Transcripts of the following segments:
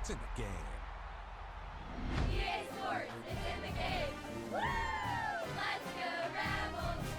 It's in the game. EA Sports is in the game. Woo! Let's go Rebels!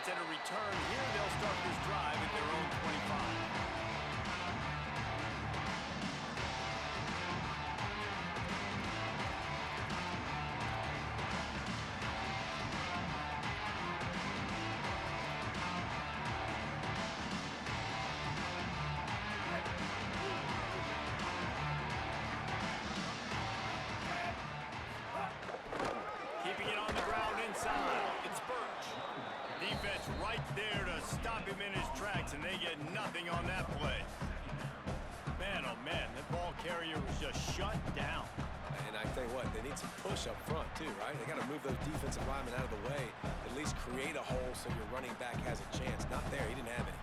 chance at a return here. They'll start this drive at their own 25. Keeping it on the ground inside. It's Birch. Defense right there to stop him in his tracks, and they get nothing on that play. Man, oh man, that ball carrier was just shut down. And I tell you what, they need some push up front too, right? They got to move those defensive linemen out of the way, at least create a hole so your running back has a chance. Not there, he didn't have any.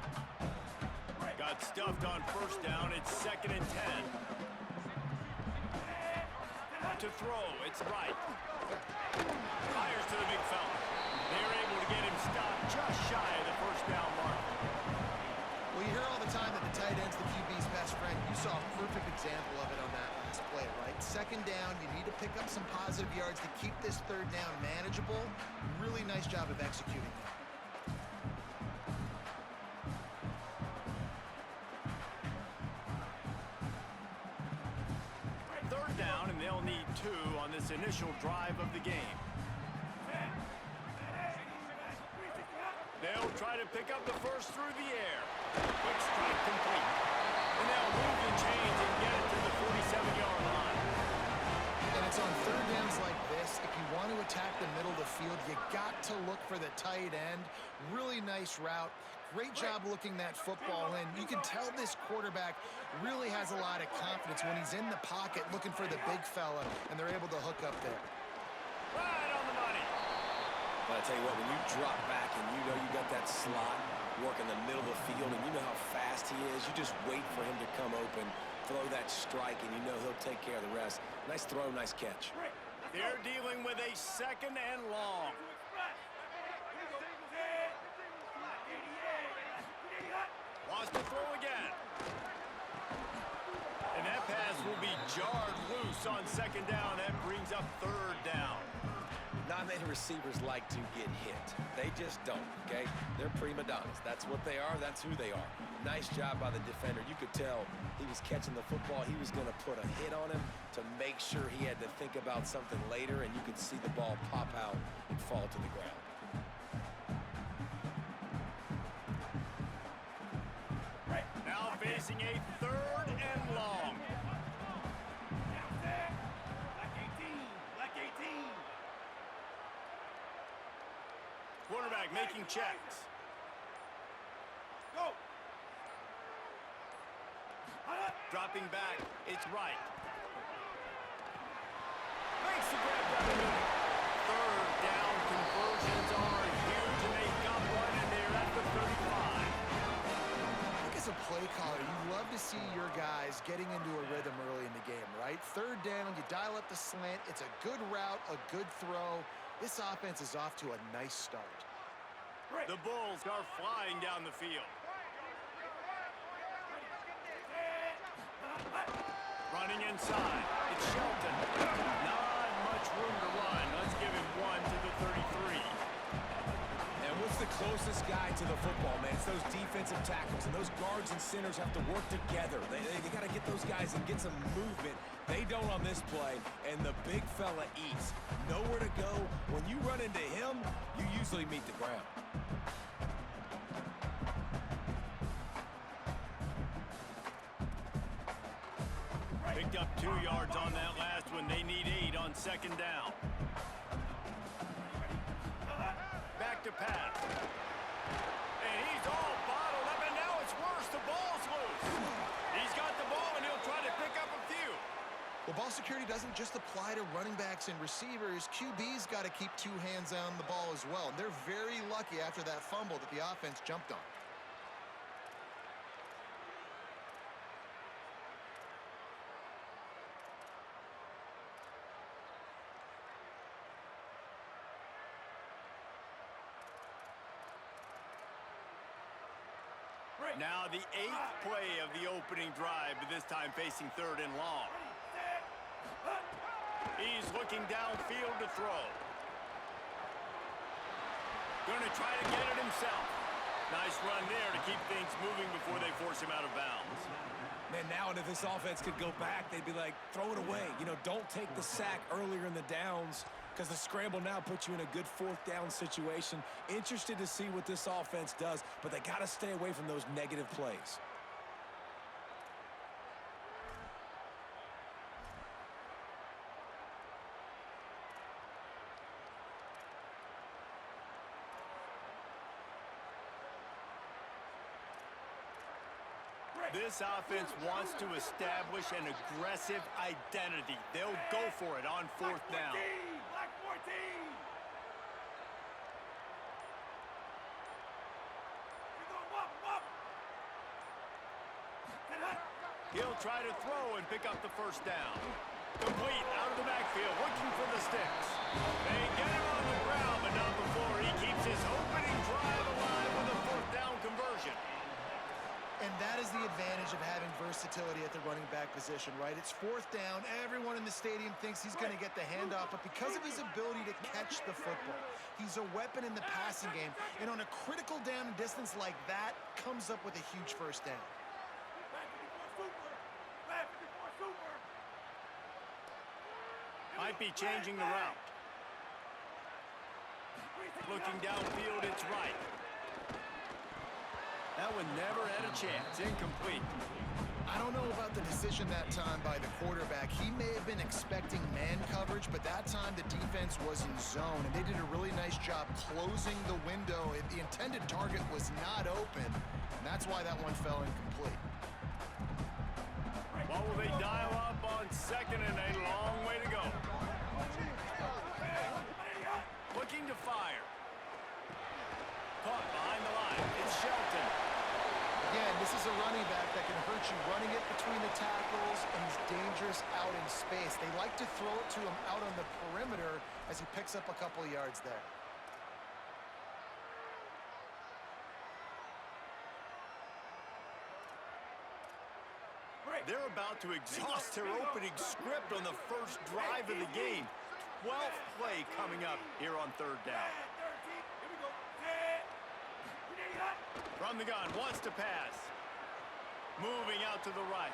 Got stuffed on first down. It's 2nd and 10. To throw, it's right. Fires to the big fella. They're able to get him stopped just shy of the first down mark. Well, you hear all the time that the tight end's the QB's best friend. You saw a perfect example of it on that last play, right? 2nd down, you need to pick up some positive yards to keep this 3rd down manageable. Really nice job of executing that. Down, and they'll need 2 on this initial drive of the game. They'll try to pick up the first through the air. Quick strike complete. And they'll move the chains and get it to the 47-yard line. And it's on 3rd downs like this. If you want to attack the middle of the field, you got to look for the tight end. Really nice route. Great job looking that football in. You can tell this quarterback really has a lot of confidence when he's in the pocket looking for the big fella, and they're able to hook up there. Right on the money. But I tell you what, when you drop back and you know you got that slot work in the middle of the field and you know how fast he is, you just wait for him to come open, throw that strike, and you know he'll take care of the rest. Nice throw, nice catch. They're dealing with a 2nd and long. Wants to throw again. And that pass will be jarred loose on 2nd down. That brings up 3rd down. Not many receivers like to get hit. They just don't, okay? They're prima donnas. That's what they are. That's who they are. Nice job by the defender. You could tell he was catching the football. He was going to put a hit on him to make sure he had to think about something later, and you could see the ball pop out and fall to the ground. Now facing a 3rd and long. Quarterback making checks. Go. Dropping back, it's right. Makes the grab down the middle. 3rd down conversions are huge, and they got one, and they're at the 35. I think as a play caller, you love to see your guys getting into a rhythm early in the game, right? 3rd down, you dial up the slant. It's a good route, a good throw. This offense is off to a nice start. The Bulls are flying down the field. Running inside. It's Shelton. Not much room to run. Let's give him 1 to the 33. And what's the closest guy to the football, man? It's those defensive tackles, and those guards and centers have to work together. They got to get those guys and get some movement. They don't on this play, and the big fella eats. Nowhere to go. When you run into him, you usually meet the ground. Picked up 2 yards on that last one. They need 8 on 2nd down. Back to pass. And he's all bottled up, and now it's worse. The ball's loose. He's got the ball, and he'll try to pick up a few. Well, ball security doesn't just apply to running backs and receivers. QB's got to keep 2 hands on the ball as well. And they're very lucky after that fumble that the offense jumped on. Now the 8th play of the opening drive, but this time facing 3rd and long. He's looking downfield to throw. Going to try to get it himself. run there to keep things moving before they force him out of bounds. Man, now if this offense could go back, they'd be like, throw it away. You know, don't take the sack earlier in the downs because the scramble now puts you in a good fourth down situation. Interested to see what this offense does, but they got to stay away from those negative plays. This offense wants to establish an aggressive identity. They'll go for it on fourth down. Black 14! He'll try to throw and pick up the first down. Complete out of the backfield, looking for the sticks. They get him on the ground, but not before he keeps his opening drive alive with a fourth down conversion. And that is the advantage of having versatility at the running back position, right? It's fourth down. Everyone in the stadium thinks he's going to get the handoff, but because of his ability to catch the football, he's a weapon in the passing game. And on a critical down and distance like that, comes up with a huge first down. Might be changing the route. Looking downfield, it's right. That one never had a chance. Incomplete. I don't know about the decision that time by the quarterback. He may have been expecting man coverage, but that time the defense was in zone, and they did a really nice job closing the window. The intended target was not open, and that's why that one fell incomplete. What will they dial up on second and a long way to go? Looking to fire. Caught behind the line. It's Shelton. Again, this is a running back that can hurt you running it between the tackles, and he's dangerous out in space. They like to throw it to him out on the perimeter as he picks up a couple of yards there. They're about to exhaust their opening script on the first drive of the game. 12th play coming up here on third down. From the gun, wants to pass. Moving out to the right.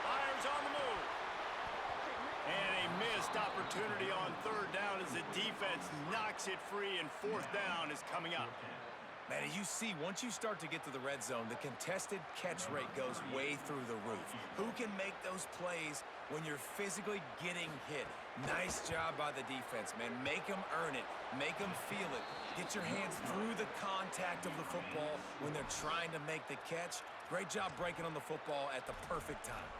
Fires on the move. And a missed opportunity on third down as the defense knocks it free, and fourth down is coming up. Man, you see, once you start to get to the red zone, the contested catch rate goes way through the roof. Who can make those plays when you're physically getting hit? Nice job by the defense, man. Make them earn it. Make them feel it. Get your hands through the contact of the football when they're trying to make the catch. Great job breaking on the football at the perfect time.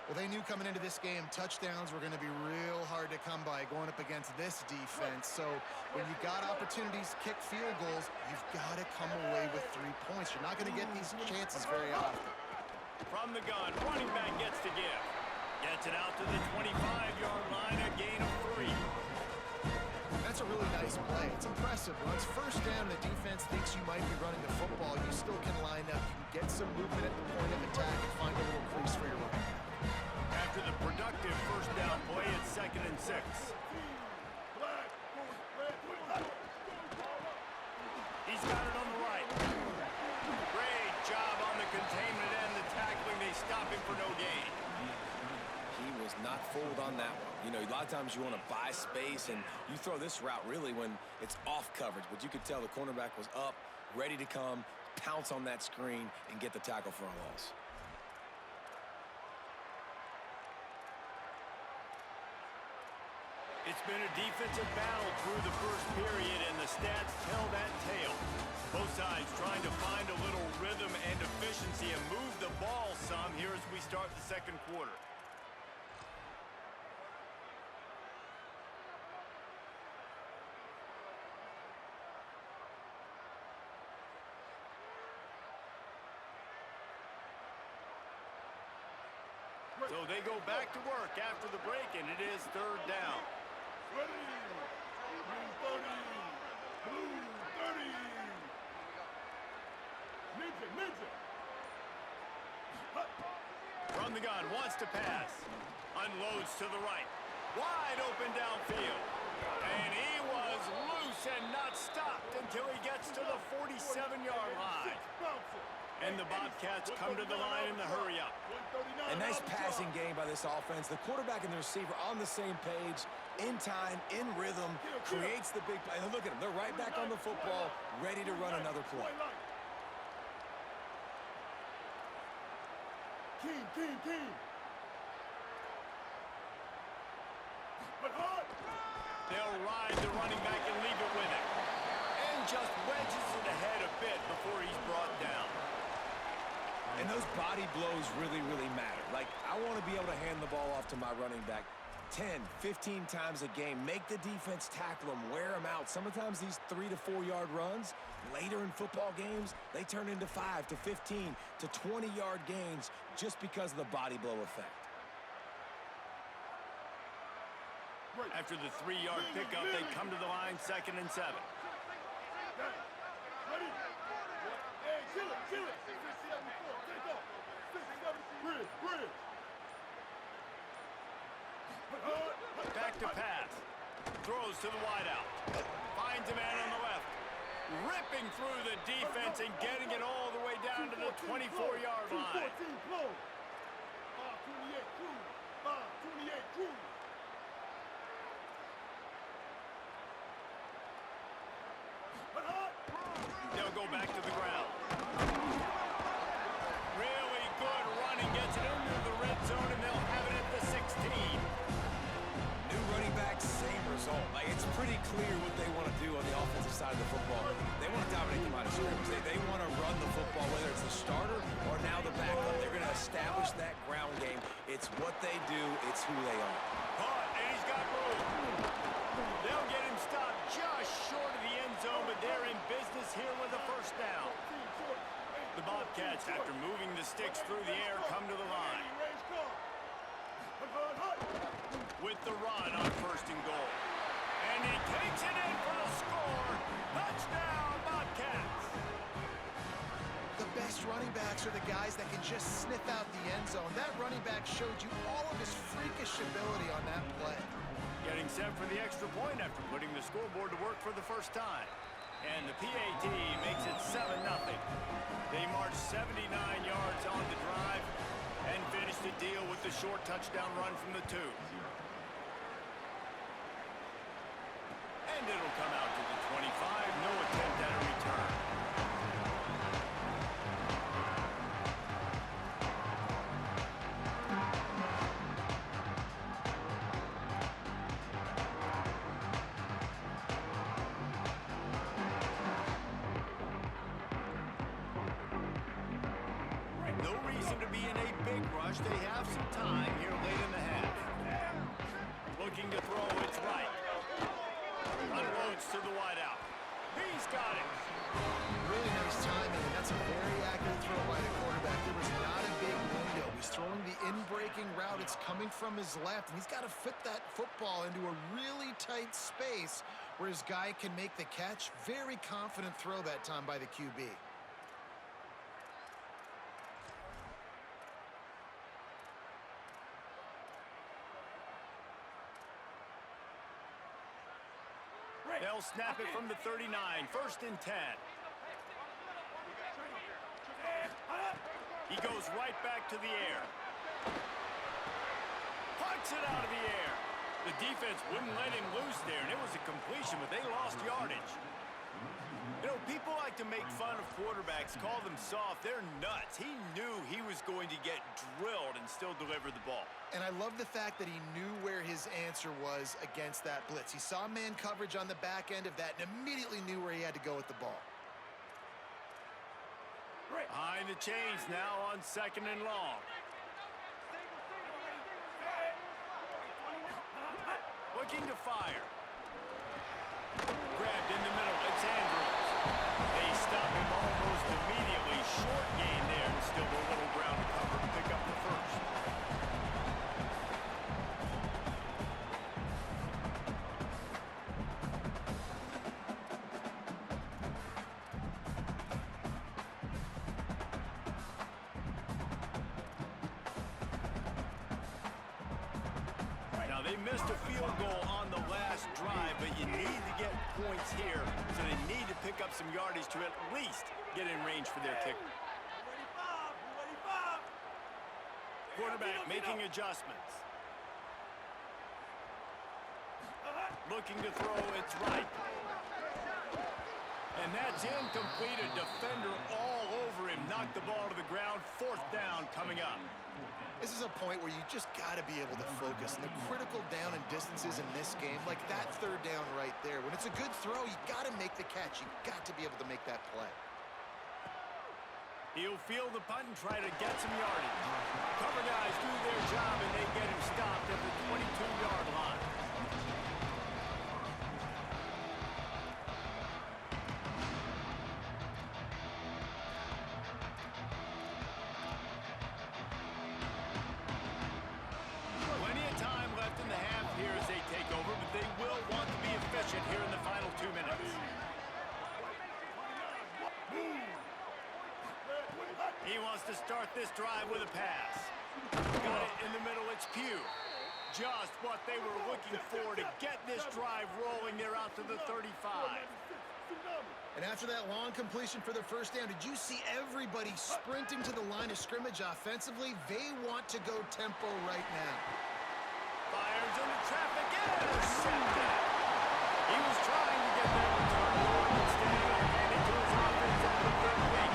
Well, they knew coming into this game touchdowns were going to be real hard to come by going up against this defense. So when you got opportunities to kick field goals, you've got to come away with 3 points. You're not going to get these chances very often. From the gun, running back gets to give. Gets it out to the 25-yard line, a gain of 3. That's a really nice play. It's impressive. When it's first down, the defense thinks you might be running the football. You still can line up. You can get some movement at the point of attack and find a little crease for your running back. After the productive first down play, it's 2nd and 6. He's got it on the right. Great job on the containment and the tackling. They stop him for no gain. He was not fooled on that one. You know, a lot of times you want to buy space, and you throw this route really when it's off coverage. But you could tell the cornerback was up, ready to come, pounce on that screen, and get the tackle for a loss. It's been a defensive battle through the first period, and the stats tell that tale. Both sides trying to find a little rhythm and efficiency and move the ball some here as we start the second quarter. So they go back to work after the break, and it is third down. Ready! Blue 30! Blue 30! Ninja! From the gun, wants to pass. Unloads to the right. Wide open downfield. And he was loose and not stopped until he gets to the 47-yard line. And the Bobcats come to the line in the hurry-up. A nice passing game by this offense. The quarterback and the receiver on the same page, in time, in rhythm, creates the big play. And look at them. They're right back on the football, ready to run another play. King. They'll ride the running back and leave it with him. And just wedges it ahead a bit before he's brought down. And those body blows really, really matter. Like, I want to be able to hand the ball off to my running back 10, 15 times a game. Make the defense tackle him, wear him out. Sometimes these 3 to 4 yard runs, later in football games, they turn into 5 to 15 to 20 yard gains just because of the body blow effect. After the 3-yard pickup, they come to the line 2nd and 7. Ready? Hey, kill it. 6, 7, 4, take off. 6, 7, bridge. Back to pass. Throws to the wideout. Finds a man on the left. Ripping through the defense and getting it all the way down to the 24-yard line. 214, close. 528, cruise. 528, cruise. They'll go back to the ground. Really good running. Gets it into the red zone, and they'll have it at the 16. New running back, same result. Like, it's pretty clear what they want to do on the offensive side of the football. They want to dominate the line of scrimmage. They want to run the football, whether it's the starter or now the backup. They're going to establish that ground game. It's what they do. It's who they are. Caught, and he's got room. They'll get him stopped just short of the end zone, but they're in business here with a first down. The Bobcats, after moving the sticks through the air, come to the line. With the run on 1st and goal. And he takes it in for the score. Touchdown, Bobcats. The best running backs are the guys that can just sniff out the end zone. That running back showed you all of his freakish ability on that play. Getting set for the extra point after putting the scoreboard to work for the first time. And the PAT makes it 7-0. They march 79 yards on the drive and finish the deal with the short touchdown run from the 2. And it'll come out to the 25. No attempt at a return. No reason to be in a big rush. They have some time here late in the half. Looking to throw, it's right. Unloads to the wideout. He's got it. Really nice timing, and that's a very accurate throw by the quarterback. There was not a big window. He's throwing the in-breaking route. It's coming from his left, and he's got to fit that football into a really tight space where his guy can make the catch. Very confident throw that time by the QB. They'll snap it from the 39. 1st and 10. He goes right back to the air. Punts it out of the air. The defense wouldn't let him loose there, and it was a completion, but they lost yardage. You know, people like to make fun of quarterbacks, call them soft. They're nuts. He knew he was going to get drilled and still deliver the ball. And I love the fact that he knew where his answer was against that blitz. He saw man coverage on the back end of that and immediately knew where he had to go with the ball. Behind the chains now on 2nd and long. Looking to fire. Grabbed in the middle. It's Andrews. They stop him almost immediately. Short gain there and still a little ground to cover to pick up the first. Now they missed a field goal on the last drive, but you need to get points here, so they need to pick up some yardage to at least get in range for their kicker. Quarterback making adjustments. Looking to throw, it's right. And that's incomplete. A defender all over him. Knocked the ball to the ground. 4th down coming up. This is a point where you just got to be able to focus. And the critical down and distances in this game, like that 3rd down right there. When it's a good throw, you got to make the catch. You got to be able to make that play. He'll field the punt and try to get some yardage. Cover guys do their job, and they get him stopped at the 22-yard line. Plenty of time left in the half here as they take over, but they will want to be efficient here in the final 2 minutes. He wants to start this drive with a pass. Got it in the middle, it's Pugh. Just what they were looking for to get this drive rolling. They're out to the 35. And after that long completion for the 1st down, did you see everybody sprinting to the line of scrimmage offensively? They want to go tempo right now. Fires into traffic, intercepted. He was trying to get that return ball instead of handing to his offense at the 38.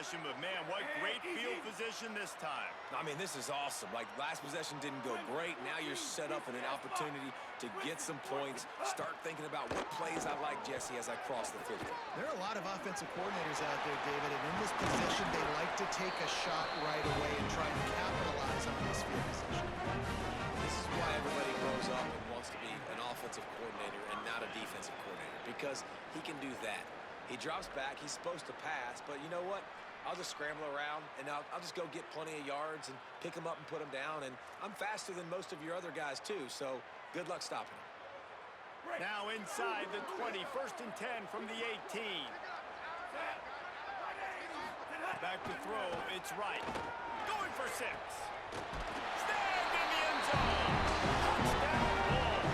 But man, what great field position this time. I mean, this is awesome. Like, last possession didn't go great. Now you're set up in an opportunity to get some points. Start thinking about what plays I like, Jesse, as I cross the 50. There are a lot of offensive coordinators out there, David, and in this position, they like to take a shot right away and try and capitalize on this field position. This is why everybody grows up and wants to be an offensive coordinator and not a defensive coordinator, because he can do that. He drops back. He's supposed to pass, but you know what? I'll just scramble around, and I'll just go get plenty of yards and pick them up and put them down. And I'm faster than most of your other guys, too, so good luck stopping him. Now inside the 20, 1st and 10 from the 18. Back to throw, it's right. Going for 6. Snagged in the end zone. Touchdown, Bulls.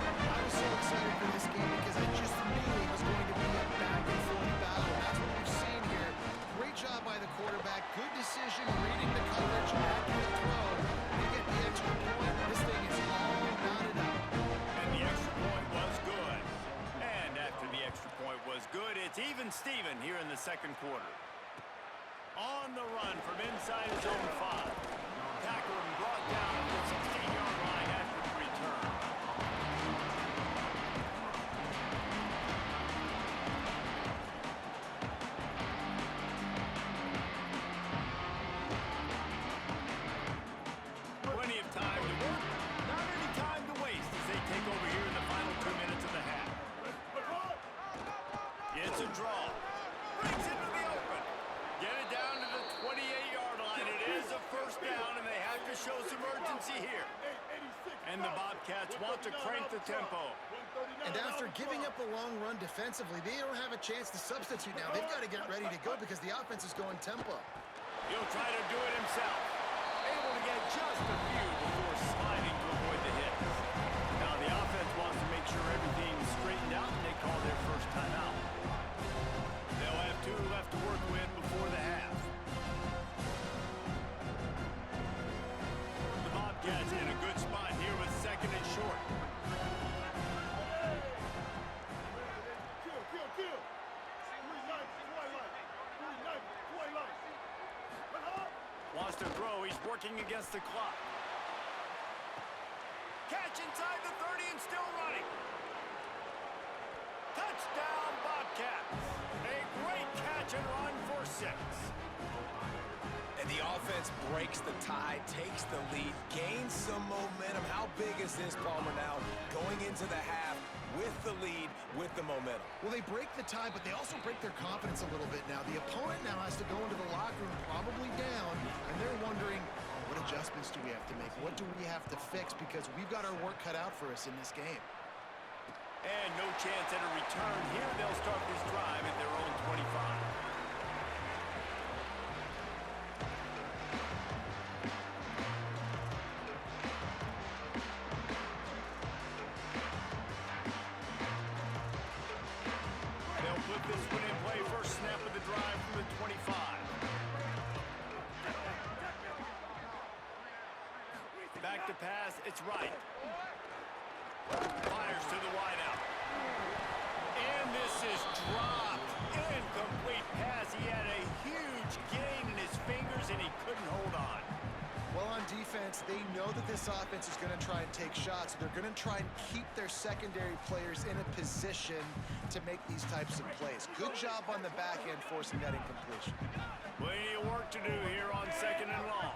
I was so excited for this game because I just knew it was going to be a back-and-forth battle. That's what we've seen here. Great job by the quarterback. Good decision, reading the coverage, accurate throw. They get the extra point. This thing is all knotted up. And the extra point was good. And after the extra point was good, it's even Steven here in the 2nd quarter. On the run from inside his own 5. Tackled and brought down at the 16-yard line after the return. Plenty of time to work, not any time to waste as they take over here in the final 2 minutes of the half. It's a draw. Brings it to the open. Get it down to the 28-yard line. It is a 1st down, and they have to show some urgency here. And the Bobcats want to crank the tempo. And after giving up a long run defensively, they don't have a chance to substitute now. They've got to get ready to go because the offense is going tempo. He'll try to do it himself. Able to get just a few before sliding to avoid the hits. Now the offense wants to make sure everything's straightened out, and they call their 1st timeout. They'll have 2 left to work with before the half. The Bobcats in a good spot here with 2nd and short. Kill. Wants to throw. He's working against the clock. Catch inside the 30 and still running. Touchdown, Bobcats. A great catch and run for 6. And the offense breaks the tie, takes the lead, gains some momentum. How big is this, Palmer, now going into the half with the lead, with the momentum? Well, they break the tie, but they also break their confidence a little bit now. The opponent now has to go into the locker room probably down, and they're wondering, what adjustments do we have to make? What do we have to fix? Because we've got our work cut out for us in this game. And no chance at a return here. They'll start this drive at their own 25. This one in play, first snap of the drive from the 25. Back to pass, it's right. Fires to the wideout. And this is dropped. Incomplete pass. He had a huge gain in his fingers and he couldn't hold on. Well, on defense, they know that this offense is going to try and take shots. They're going to try and keep their secondary players in a position to make these types of plays. Good job on the back end forcing that incompletion. Plenty of work to do here on second and long.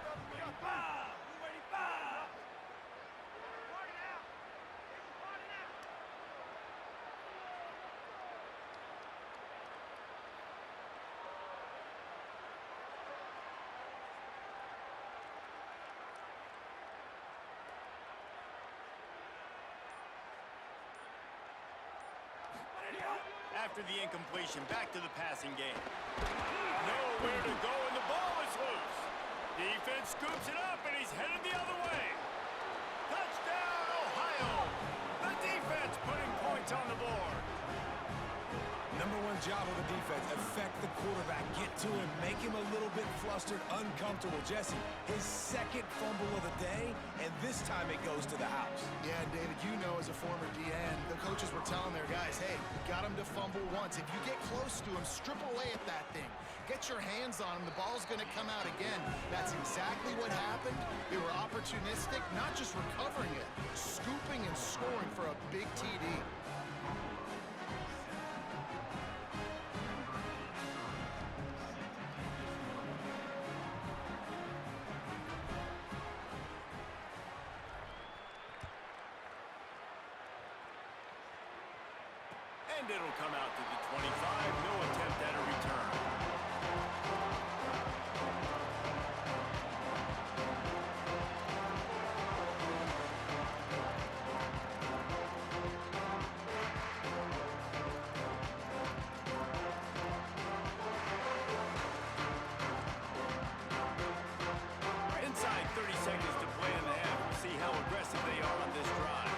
After the incompletion, back to the passing game. Nowhere to go, and the ball is loose. Defense scoops it up, and he's headed the other way. Touchdown, Ohio! The defense putting points on the board. Number one job of the defense, affect the quarterback, get to him, make him a little bit flustered, uncomfortable. Jesse, his second fumble of the day, and this time it goes to the house. Yeah, David, you know as a former DN, the coaches were telling their guys, hey, we got him to fumble once. If you get close to him, strip away at that thing. Get your hands on him. The ball's going to come out again. That's exactly what happened. They were opportunistic, not just recovering it, scooping and scoring for a big TD. And it'll come out to the 25. No attempt at a return. Inside 30 seconds to play in the half. We'll see how aggressive they are on this drive.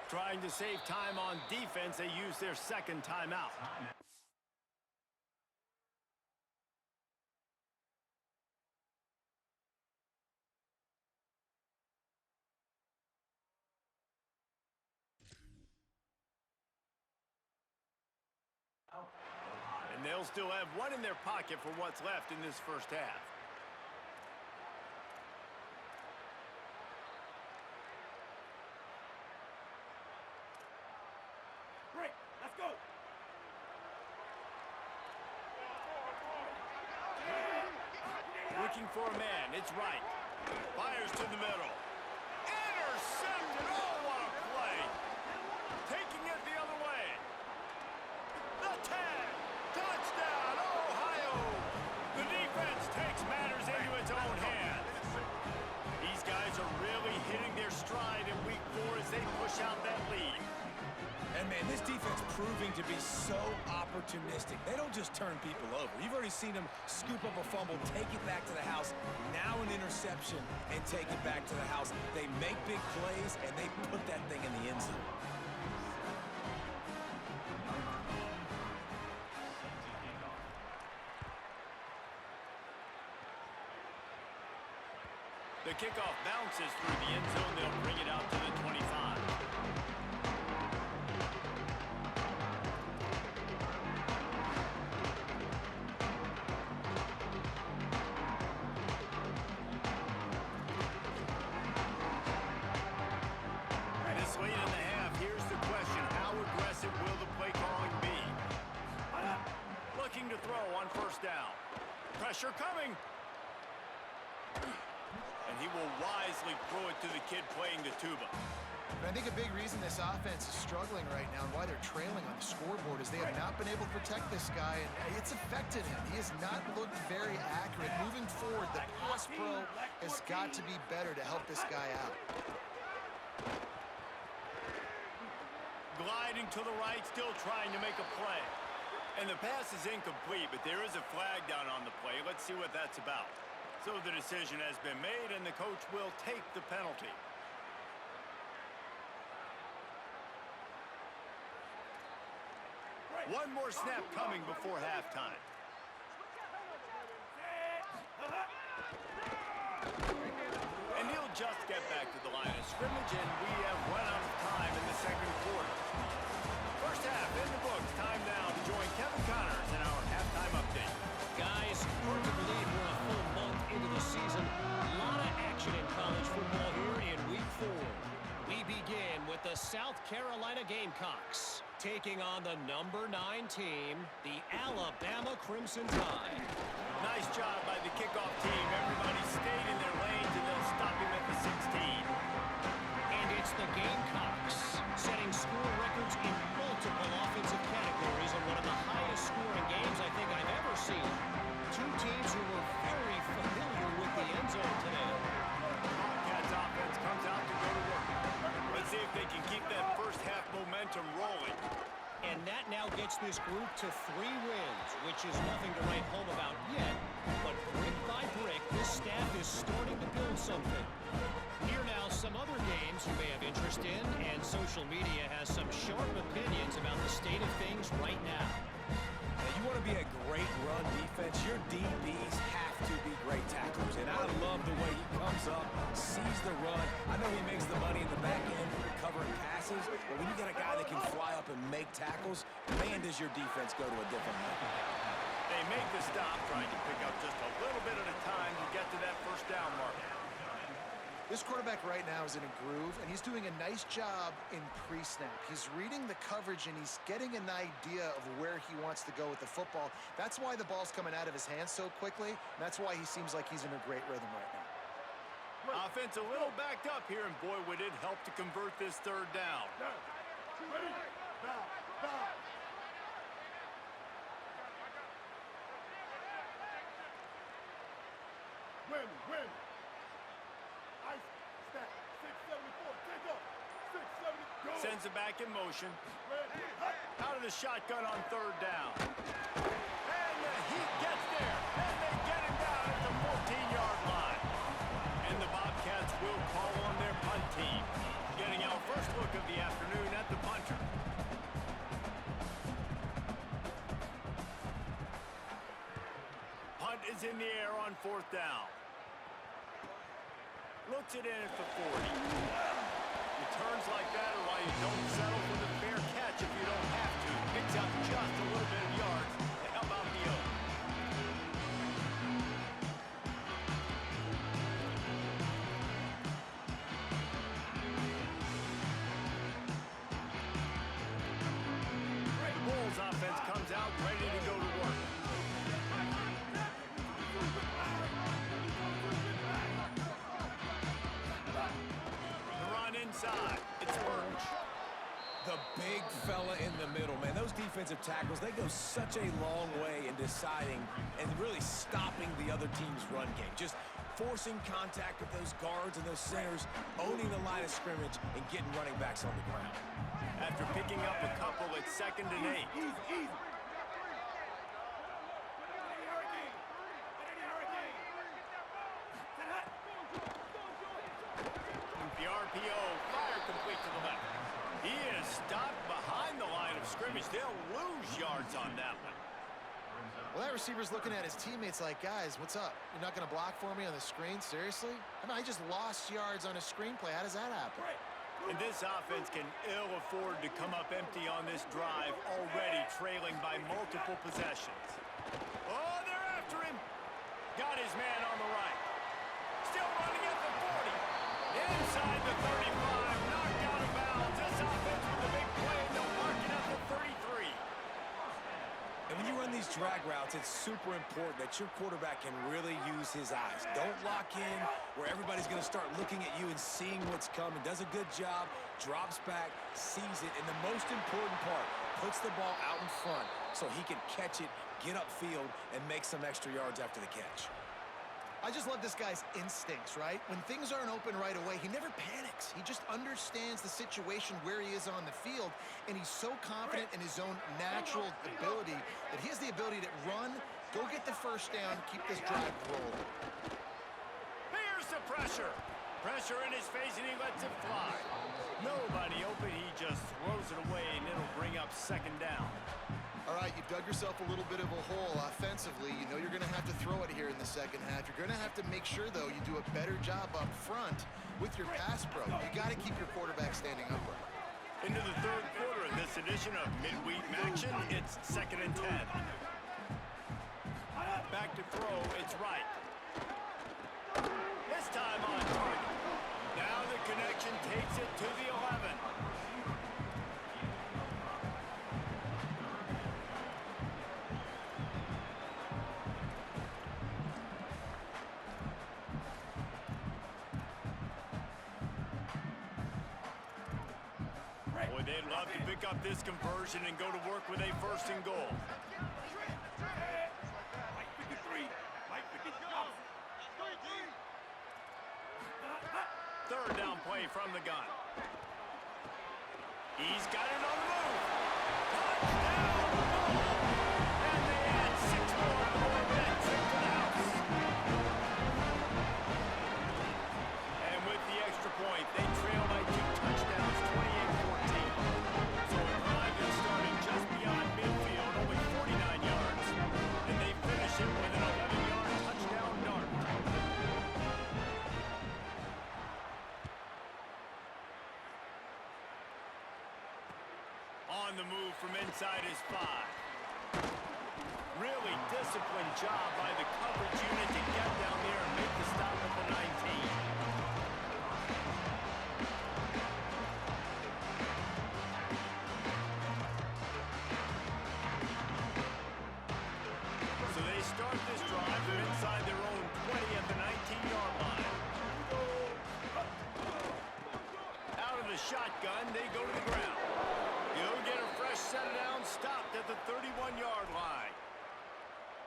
Trying to save time on defense, they use their second timeout. And they'll still have one in their pocket for what's left in this first half. Let's go. Looking for a man. It's right. Fires to the middle. Intercepted. Oh, what a play. Taking it the other way. The tag. Touchdown, Ohio. The defense takes matters into its own hands. These guys are really hitting their stride in week 4 as they push out that lead. And, man, this defense proving to be so opportunistic. They don't just turn people over. You've already seen them scoop up a fumble, take it back to the house, now an interception, and take it back to the house. They make big plays, and they put that thing in the end zone. The kickoff bounces through the end zone. They'll bring it out to the 25. Pressure coming. And he will wisely throw it to the kid playing the tuba. And I think a big reason this offense is struggling right now and why they're trailing on the scoreboard is they have not been able to protect this guy, and it's affected him. He has not looked very accurate. Moving forward, the pass pro has got to be better to help this guy out. Gliding to the right, still trying to make a play. And the pass is incomplete, but there is a flag down on the play. Let's see what that's about. So the decision has been made, and the coach will take the penalty. One more snap coming before halftime. And he'll just get back to the line of scrimmage, and we have run out of time in the second quarter. First half in the books. Time now to join Kevin Connors in our halftime update. Guys, hard to believe we're a full month into the season. A lot of action in college football here in Week 4. We begin with the South Carolina Gamecocks taking on the number 9 team, the Alabama Crimson Tide. Nice job by the kickoff team. Everybody stayed in their lanes, and they'll stop him at the 16. And it's the Gamecocks setting score records in multiple offensive categories in one of the highest scoring games I think I've ever seen. Two teams who were very familiar with the end zone today. Bobcats offense comes out to go to work. Let's see if they can keep that first half momentum rolling. And that now gets this group to 3 wins, which is nothing to write home about yet. But brick by brick, this staff is starting to build something. Here now, some other games you may have interest in, and social media has some sharp opinions about the state of things right now. Now, you want to be a great run defense, your DBs have to be great tacklers. And I love the way he comes up, sees the run. I know he makes the money in the back end covering passes, but when you got a guy that can fly up and make tackles, man, does your defense go to a different level. They make the stop, trying to pick up just a little bit at a time to get to that first down mark. This quarterback right now is in a groove, and he's doing a nice job in pre-snap. He's reading the coverage, and he's getting an idea of where he wants to go with the football. That's why the ball's coming out of his hands so quickly, and that's why he seems like he's in a great rhythm right now. Offense a little backed up here, and boy, would it help to convert this third down. Ready? Now, now. Win. Ice, snap, 674, take off. 670, go. Sends it back in motion. Ready, hot. Out of the shotgun on third down. And the heat gets there. And they get him down at the 14-yard line. And the Bobcats will call on their punt team. Getting our first look of the afternoon at the punter. Punt is in the air on fourth down. Looks it in at the 40. Returns like that are why you don't settle for the fair catch if you don't have to. Picks up just a little bit of yards to help out the Oaks. The Bulls offense comes out ready to go to work. Inside. It's Burch. The big fella in the middle, man. Those defensive tackles, they go such a long way in deciding and really stopping the other team's run game. Just forcing contact with those guards and those centers, owning the line of scrimmage, and getting running backs on the ground. After picking up a couple at 2nd and 8. Easy. The RPO, fire complete to the left. He is stopped behind the line of scrimmage. They'll lose yards on that one. Well, that receiver's looking at his teammates like, guys, what's up? You're not going to block for me on the screen? Seriously? I mean, I just lost yards on a screenplay. How does that happen? And this offense can ill afford to come up empty on this drive, already trailing by multiple possessions. Oh, they're after him. Got his man on the right. Still running at the 40. Inside the 35, knocked out of bounds. This offense with the big play, and they'll mark it at the 33. And when you run these these drag routes, it's super important that your quarterback can really use his eyes. Don't lock in where everybody's going to start looking at you and seeing what's coming. Does a good job, drops back, sees it, and the most important part, puts the ball out in front so he can catch it, get upfield, and make some extra yards after the catch. I just love this guy's instincts, right? When things aren't open right away, he never panics. He just understands the situation where he is on the field, and he's so confident in his own natural ability that he has the ability to run, go get the first down, keep this drive rolling. Here's the pressure. Pressure in his face, and he lets it fly. Nobody open. He just throws it away, and it'll bring up second down. All right, you've dug yourself a little bit of a hole offensively. You know you're going to have to throw it here in the second half. You're going to have to make sure, though, you do a better job up front with your pass pro. You got to keep your quarterback standing upright. Into the third quarter of this edition of Midweek Action, it's 2nd and 10. Back to throw, it's right. This time on target. Now the connection takes it to the 11. Boy, they'd love to pick up this conversion and go to work with a 1st and goal. Third down play from the gun. He's got it on the move. Touchdown! And they add 6 more to the net to the house. And with the extra point, they trail by 2 touchdowns, 28-14. So a drive that started just beyond midfield, only 49 yards. And they finish it with an 11-yard touchdown dart. On the move from inside his 5. Really disciplined job by the coverage unit to get down there and make the stop at the 19. So they start this drive from inside their own 20 at the 19-yard line. Out of the shotgun, they go to the ground. He'll get a fresh set down, stopped at the 31-yard line.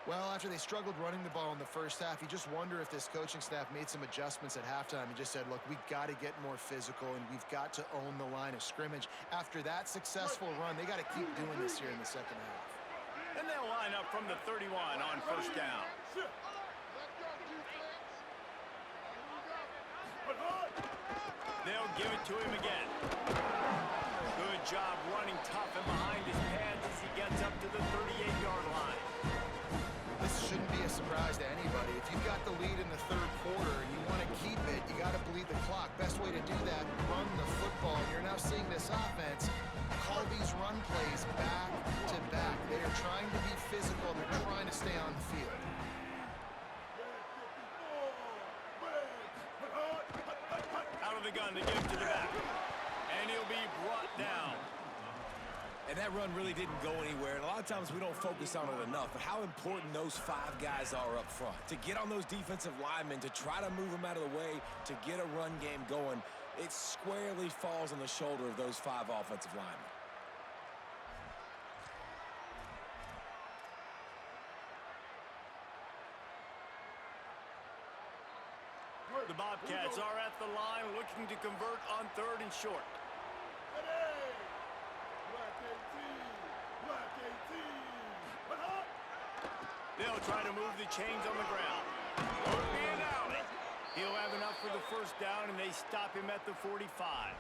Well, after they struggled running the ball in the first half, you just wonder if this coaching staff made some adjustments at halftime and just said, look, we've got to get more physical and we've got to own the line of scrimmage. After that successful run, they got to keep doing this here in the second half. And they'll line up from the 31 on 1st down. They'll give it to him again. Good job running tough and behind his pads as he gets up to the 38-yard line. This shouldn't be a surprise to anybody. If you've got the lead in the third quarter and you want to keep it, you got to bleed the clock. Best way to do that, run the football. And you're now seeing this offense call these run plays back to back. They are trying to be physical. They're trying to stay on the field. Out of the gun to give to the back. And he'll be brought down. And that run really didn't go anywhere. And a lot of times we don't focus on it enough, but how important those 5 guys are up front. To get on those defensive linemen, to try to move them out of the way, to get a run game going, it squarely falls on the shoulder of those 5 offensive linemen. The Bobcats are at the line looking to convert on 3rd and short. They'll try to move the chains on the ground. Won't be an alley. He'll have enough for the 1st down, and they stop him at the 45.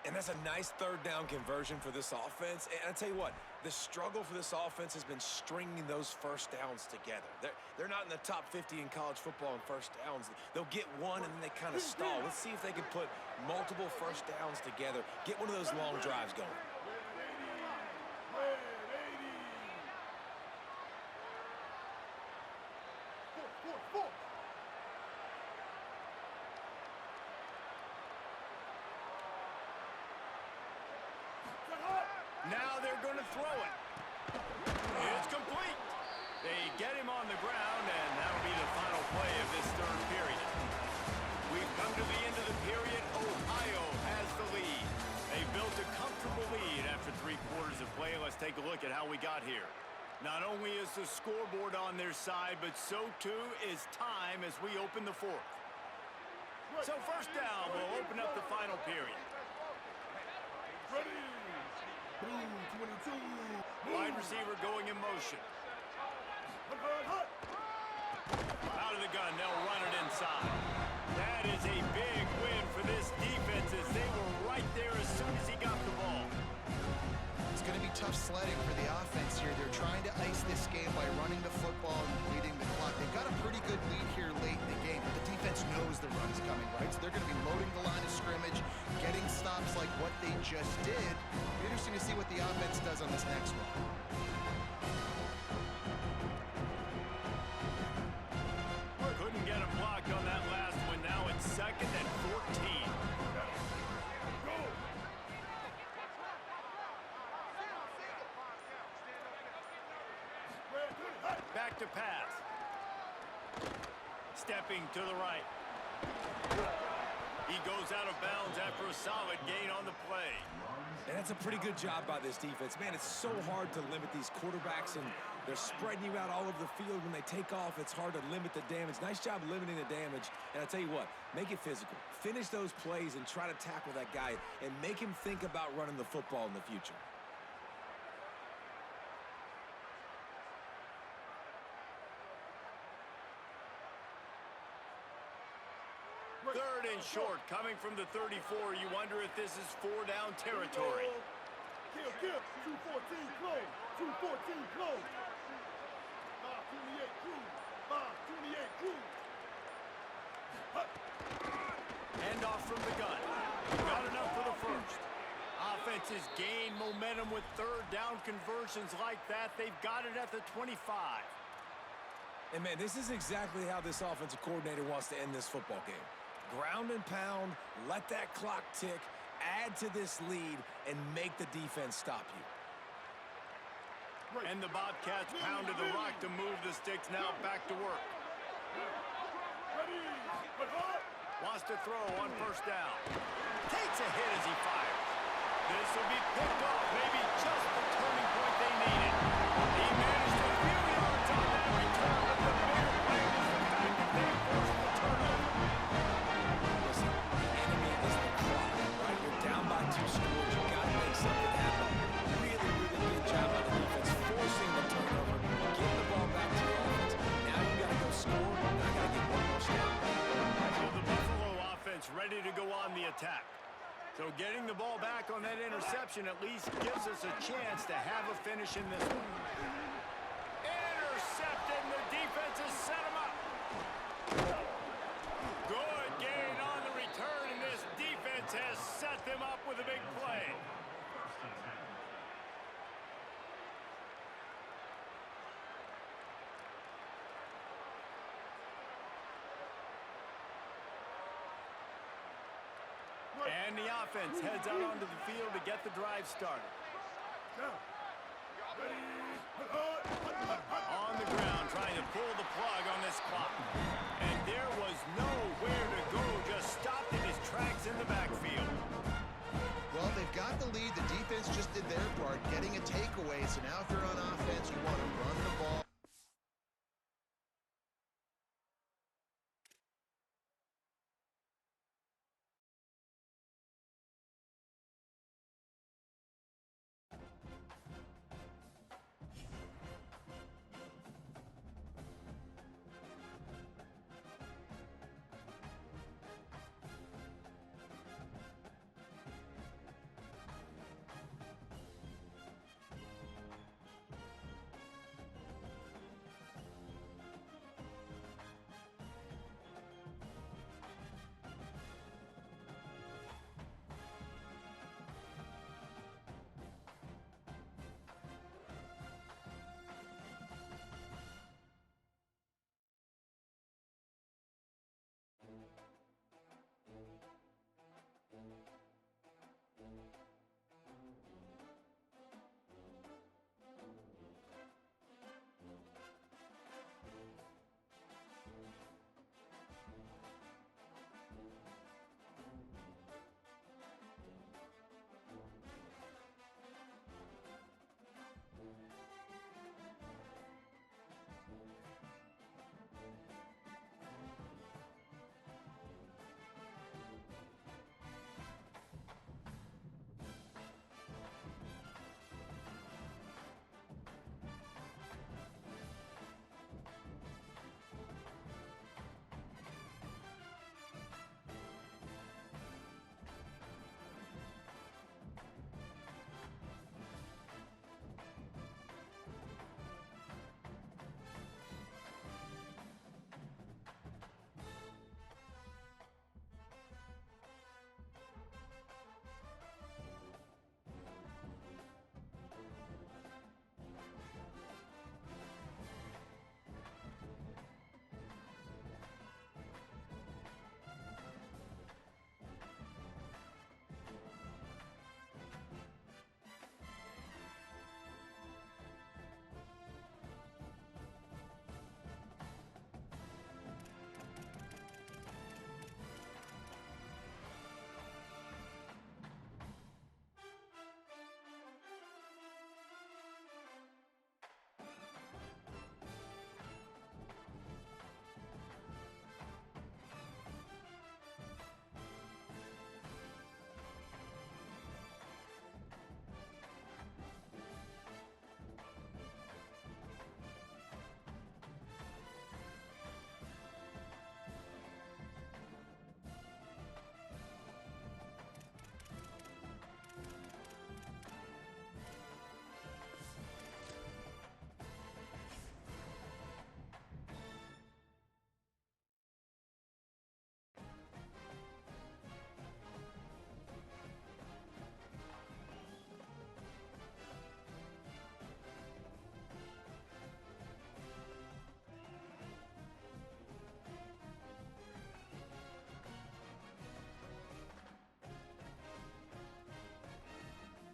And that's a nice 3rd down conversion for this offense. And I tell you what, the struggle for this offense has been stringing those 1st downs together. They're not in the top 50 in college football in 1st downs. They'll get one and then they kind of stall. Let's see if they can put multiple 1st downs together, get one of those long drives going. Now they're going to throw it. It's complete. They get him on the ground, and that'll be the final play of this third period. We've come to the end of the period. Ohio has the lead. They built a comfortable lead after 3 quarters of play. Let's take a look at how we got here. Not only is the scoreboard on their side, but so too is time as we open the fourth. So first down, we'll open up the final period. Ready. Blue 22. Wide receiver going in motion. Hut. Out of the gun, they'll run it inside. That is a big win for this defense as they were right there as soon as he got the ball. It's going to be tough sledding for the offense here. They're trying to ice this game by running the football and bleeding the clock. They've got a pretty good lead here late in the game, but the defense knows the run's coming, right? So they're going to be loading the line of scrimmage, getting stops like what they just did. It'll be interesting to see what the offense does on this next one. Couldn't get him blocked on that last one. Now it's 2nd and 14. Back to pass. Stepping to the right. He goes out of bounds after a solid gain on the play. And that's a pretty good job by this defense. Man, it's so hard to limit these quarterbacks, and they're spreading you out all over the field. When they take off, it's hard to limit the damage. Nice job limiting the damage. And I tell you what, make it physical. Finish those plays and try to tackle that guy and make him think about running the football in the future. Third and short, coming from the 34. You wonder if this is 4-down territory. Kill. 214 close. 214 close. 528 crew. 528 crew. Hand off from the gun. Got enough for the first. Offenses gain momentum with third down conversions like that. They've got it at the 25. And, man, this is exactly how this offensive coordinator wants to end this football game. Ground and pound, let that clock tick, add to this lead, and make the defense stop you. And the Bobcats pounded the rock to move the sticks. Now back to work. Ready. Wants to throw on first down. Takes a hit as he fires. This will be picked off. Maybe just the turning point they needed. He managed a few yards on that return, but the bigger play was the fact that they forced the turnover. Listen, the enemy is the clock, right? You're down by 2 scores. You got to make something happen. Really good job by the defense, forcing the turnover, getting the ball back to the offense. Now you got to go score, and I got to get one more step. So the Buffalo offense ready to go on the attack. So getting the ball back on that interception at least gives us a chance to have a finish in this one. Intercepted, and the defense has set him up. Good gain on the return, and this defense has set them up with a big play. And the offense heads out onto the field to get the drive started. On the ground, trying to pull the plug on this clock. And there was nowhere to go, just stopped in his tracks in the backfield. Well, they've got the lead. The defense just did their part, getting a takeaway. So now if you're